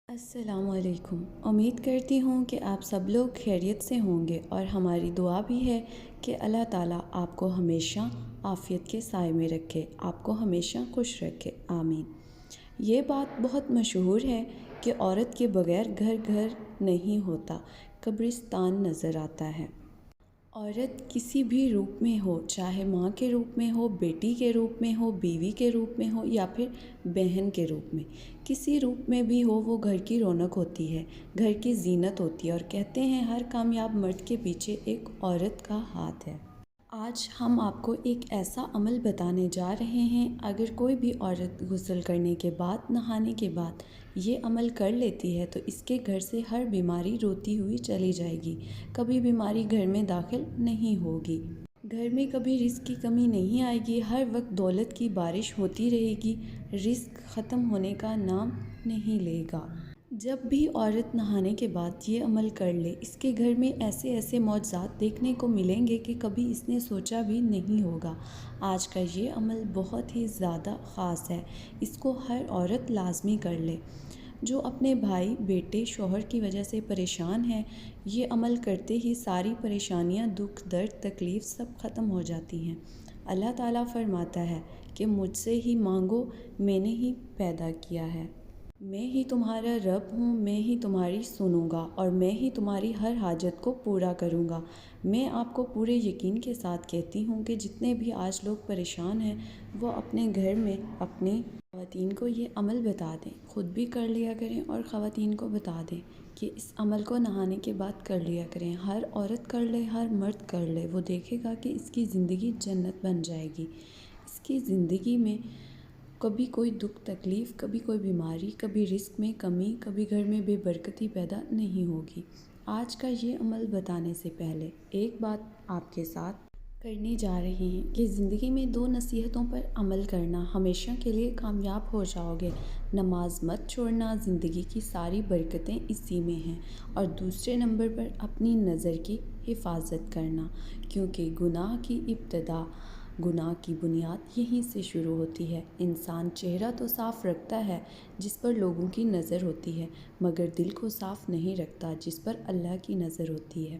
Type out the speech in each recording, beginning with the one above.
السلام علیکم۔ امید کرتی ہوں کہ آپ سب لوگ خیریت سے ہوں گے اور ہماری دعا بھی ہے کہ اللہ تعالیٰ آپ کو ہمیشہ عافیت کے سائے میں رکھے، آپ کو ہمیشہ خوش رکھے، آمین۔ یہ بات بہت مشہور ہے کہ عورت کے بغیر گھر گھر نہیں ہوتا، قبرستان نظر آتا ہے۔ عورت کسی بھی روپ میں ہو، چاہے ماں کے روپ میں ہو، بیٹی کے روپ میں ہو، بیوی کے روپ میں ہو یا پھر بہن کے روپ میں، کسی روپ میں بھی ہو، وہ گھر کی رونق ہوتی ہے، گھر کی زینت ہوتی ہے، اور کہتے ہیں ہر کامیاب مرد کے پیچھے ایک عورت کا ہاتھ ہے۔ آج ہم آپ کو ایک ایسا عمل بتانے جا رہے ہیں، اگر کوئی بھی عورت غسل کرنے کے بعد، نہانے کے بعد یہ عمل کر لیتی ہے تو اس کے گھر سے ہر بیماری روتی ہوئی چلی جائے گی، کبھی بیماری گھر میں داخل نہیں ہوگی، گھر میں کبھی رزق کی کمی نہیں آئے گی، ہر وقت دولت کی بارش ہوتی رہے گی، رزق ختم ہونے کا نام نہیں لے گا۔ جب بھی عورت نہانے کے بعد یہ عمل کر لے، اس کے گھر میں ایسے ایسے معجزات دیکھنے کو ملیں گے کہ کبھی اس نے سوچا بھی نہیں ہوگا۔ آج کا یہ عمل بہت ہی زیادہ خاص ہے، اس کو ہر عورت لازمی کر لے۔ جو اپنے بھائی، بیٹے، شوہر کی وجہ سے پریشان ہیں، یہ عمل کرتے ہی ساری پریشانیاں، دکھ، درد، تکلیف سب ختم ہو جاتی ہیں۔ اللہ تعالیٰ فرماتا ہے کہ مجھ سے ہی مانگو، میں نے ہی پیدا کیا ہے۔ میں ہی تمہارا رب ہوں، میں ہی تمہاری سنوں گا اور میں ہی تمہاری ہر حاجت کو پورا کروں گا۔ میں آپ کو پورے یقین کے ساتھ کہتی ہوں کہ جتنے بھی آج لوگ پریشان ہیں، وہ اپنے گھر میں اپنی خواتین کو یہ عمل بتا دیں، خود بھی کر لیا کریں اور خواتین کو بتا دیں کہ اس عمل کو نہانے کے بعد کر لیا کریں۔ ہر عورت کر لے، ہر مرد کر لے، وہ دیکھے گا کہ اس کی زندگی جنت بن جائے گی۔ اس کی زندگی میں کبھی کوئی دکھ تکلیف، کبھی کوئی بیماری، کبھی رزق میں کمی، کبھی گھر میں بے برکتی پیدا نہیں ہوگی۔ آج کا یہ عمل بتانے سے پہلے ایک بات آپ کے ساتھ کرنے جا رہے ہیں کہ زندگی میں 2 نصیحتوں پر عمل کرنا، ہمیشہ کے لیے کامیاب ہو جاؤ گے۔ نماز مت چھوڑنا، زندگی کی ساری برکتیں اسی میں ہیں، اور دوسرے نمبر پر اپنی نظر کی حفاظت کرنا، کیونکہ گناہ کی ابتدا، گناہ کی بنیاد یہیں سے شروع ہوتی ہے۔ انسان چہرہ تو صاف رکھتا ہے جس پر لوگوں کی نظر ہوتی ہے، مگر دل کو صاف نہیں رکھتا جس پر اللہ کی نظر ہوتی ہے۔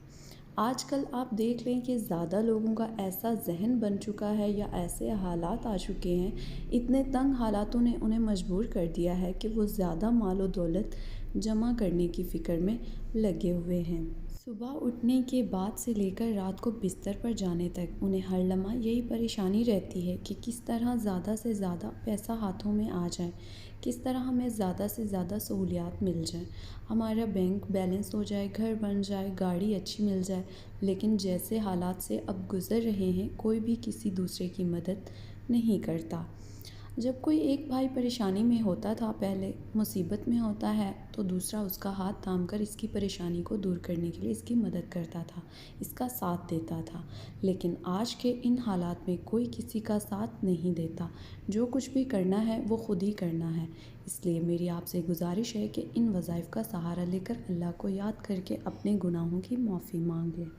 آج کل آپ دیکھ لیں کہ زیادہ لوگوں کا ایسا ذہن بن چکا ہے یا ایسے حالات آ چکے ہیں، اتنے تنگ حالاتوں نے انہیں مجبور کر دیا ہے کہ وہ زیادہ مال و دولت جمع کرنے کی فکر میں لگے ہوئے ہیں۔ صبح اٹھنے کے بعد سے لے کر رات کو بستر پر جانے تک انہیں ہر لمحہ یہی پریشانی رہتی ہے کہ کس طرح زیادہ سے زیادہ پیسہ ہاتھوں میں آ جائے، کس طرح ہمیں زیادہ سے زیادہ سہولیات مل جائیں، ہمارا بینک بیلنس ہو جائے، گھر بن جائے، گاڑی اچھی مل جائے، لیکن جیسے حالات سے اب گزر رہے ہیں، کوئی بھی کسی دوسرے کی مدد نہیں کرتا۔ جب کوئی ایک بھائی پریشانی میں ہوتا تھا، پہلے مصیبت میں ہوتا ہے، تو دوسرا اس کا ہاتھ تھام کر اس کی پریشانی کو دور کرنے کے لیے اس کی مدد کرتا تھا، اس کا ساتھ دیتا تھا۔ لیکن آج کے ان حالات میں کوئی کسی کا ساتھ نہیں دیتا، جو کچھ بھی کرنا ہے وہ خود ہی کرنا ہے۔ اس لیے میری آپ سے گزارش ہے کہ ان وظائف کا سہارا لے کر اللہ کو یاد کر کے اپنے گناہوں کی معافی مانگ لیں۔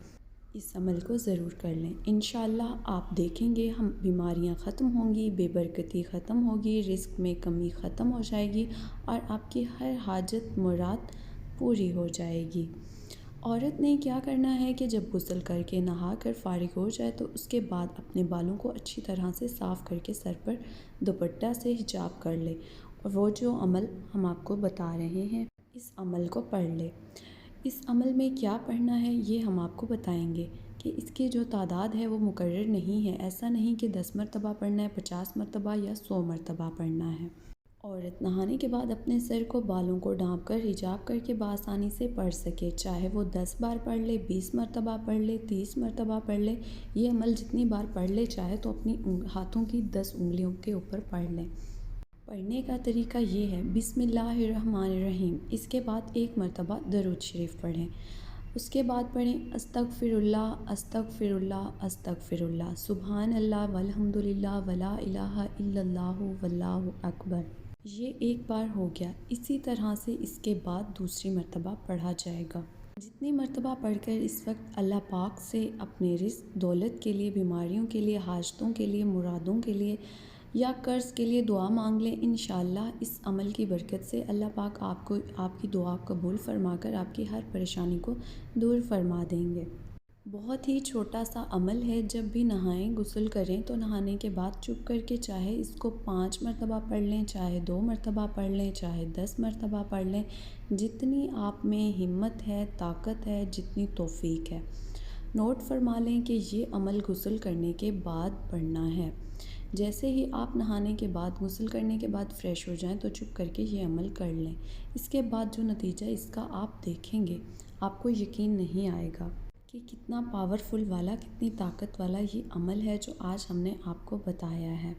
اس عمل کو ضرور کر لیں، انشاءاللہ آپ دیکھیں گے ہم بیماریاں ختم ہوں گی، بے برکتی ختم ہوگی، رزق میں کمی ختم ہو جائے گی اور آپ کی ہر حاجت مراد پوری ہو جائے گی۔ عورت نے کیا کرنا ہے کہ جب غسل کر کے نہا کر فارغ ہو جائے تو اس کے بعد اپنے بالوں کو اچھی طرح سے صاف کر کے سر پر دوپٹہ سے حجاب کر لے، اور وہ جو عمل ہم آپ کو بتا رہے ہیں اس عمل کو پڑھ لے۔ اس عمل میں کیا پڑھنا ہے یہ ہم آپ کو بتائیں گے کہ اس کی جو تعداد ہے وہ مقرر نہیں ہے، ایسا نہیں کہ 10 مرتبہ پڑھنا ہے، 50 مرتبہ یا 100 مرتبہ پڑھنا ہے۔ عورت نہانے کے بعد اپنے سر کو، بالوں کو ڈھانپ کر حجاب کر کے بآسانی سے پڑھ سکے، چاہے وہ 10 بار پڑھ لے، 20 مرتبہ پڑھ لے، 30 مرتبہ پڑھ لے، یہ عمل جتنی بار پڑھ لے، چاہے تو اپنی ہاتھوں کی 10 انگلیوں کے اوپر پڑھ لیں۔ پڑھنے کا طریقہ یہ ہے، بسم اللہ الرحمن الرحیم، اس کے بعد 1 مرتبہ درود شریف پڑھیں، اس کے بعد پڑھیں استغفر اللہ استغفر اللہ استغفر اللہ، سبحان اللہ والحمد للہ ولا الہ الا اللہ واللہ اکبر۔ یہ 1 بار ہو گیا، اسی طرح سے اس کے بعد دوسری مرتبہ پڑھا جائے گا۔ جتنی مرتبہ پڑھ کر اس وقت اللہ پاک سے اپنے رزق، دولت کے لیے، بیماریوں کے لیے، حاجتوں کے لیے، مرادوں کے لیے یا قرض کے لیے دعا مانگ لیں، انشاءاللہ اس عمل کی برکت سے اللہ پاک آپ کو آپ کی دعا قبول فرما کر آپ کی ہر پریشانی کو دور فرما دیں گے۔ بہت ہی چھوٹا سا عمل ہے، جب بھی نہائیں غسل کریں تو نہانے کے بعد چپ کر کے چاہے اس کو 5 مرتبہ پڑھ لیں، چاہے 2 مرتبہ پڑھ لیں، چاہے 10 مرتبہ پڑھ لیں، جتنی آپ میں ہمت ہے، طاقت ہے، جتنی توفیق ہے۔ نوٹ فرما لیں کہ یہ عمل غسل کرنے کے بعد پڑھنا ہے۔ جیسے ہی آپ نہانے کے بعد غسل کرنے کے بعد فریش ہو جائیں تو چپ کر کے یہ عمل کر لیں۔ اس کے بعد جو نتیجہ اس کا آپ دیکھیں گے، آپ کو یقین نہیں آئے گا کہ کتنا پاورفل والا، کتنی طاقت والا یہ عمل ہے جو آج ہم نے آپ کو بتایا ہے۔